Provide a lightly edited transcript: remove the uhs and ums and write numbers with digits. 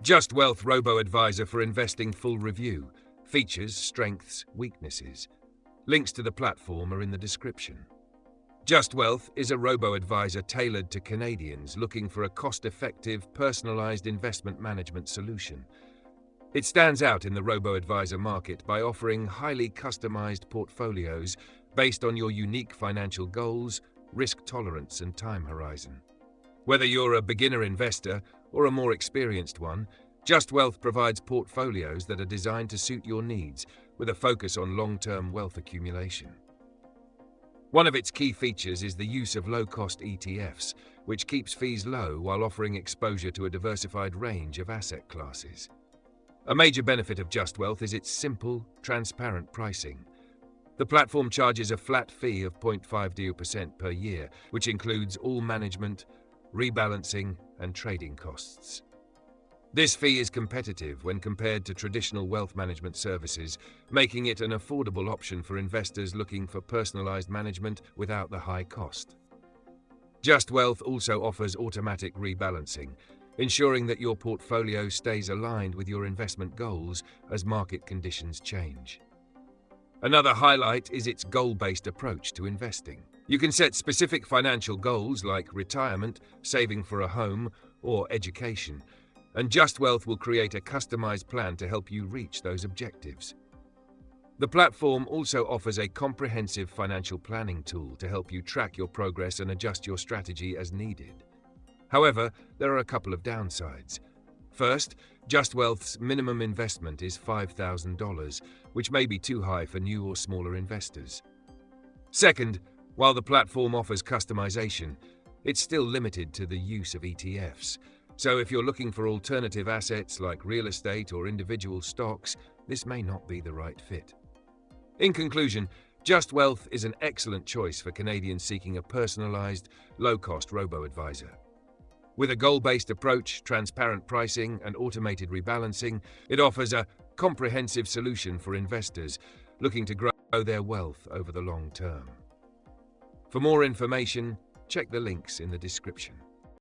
Justwealth Robo-advisor for investing full review. Features, strengths, weaknesses. Links to the platform are in the description. Justwealth is a robo-advisor tailored to Canadians looking for a cost-effective, personalized investment management solution. It stands out in the robo-advisor market by offering highly customized portfolios based on your unique financial goals, risk tolerance, and time horizon. Whether you're a beginner investor or a more experienced one, Justwealth provides portfolios that are designed to suit your needs with a focus on long-term wealth accumulation. One of its key features is the use of low-cost ETFs, which keeps fees low while offering exposure to a diversified range of asset classes. A major benefit of Justwealth is its simple, transparent pricing. The platform charges a flat fee of 0.50% per year, which includes all management, rebalancing, and trading costs. This fee is competitive when compared to traditional wealth management services, making it an affordable option for investors looking for personalized management without the high cost. Justwealth also offers automatic rebalancing, ensuring that your portfolio stays aligned with your investment goals as market conditions change. Another highlight is its goal-based approach to investing. You can set specific financial goals like retirement, saving for a home, or education, and Justwealth will create a customized plan to help you reach those objectives. The platform also offers a comprehensive financial planning tool to help you track your progress and adjust your strategy as needed. However, there are a couple of downsides. First, Justwealth's minimum investment is $5,000, which may be too high for new or smaller investors. Second, while the platform offers customization, it's still limited to the use of ETFs. So if you're looking for alternative assets like real estate or individual stocks, this may not be the right fit. In conclusion, Justwealth is an excellent choice for Canadians seeking a personalized, low-cost robo-advisor. With a goal-based approach, transparent pricing, and automated rebalancing, it offers a comprehensive solution for investors looking to grow their wealth over the long term. For more information, check the links in the description.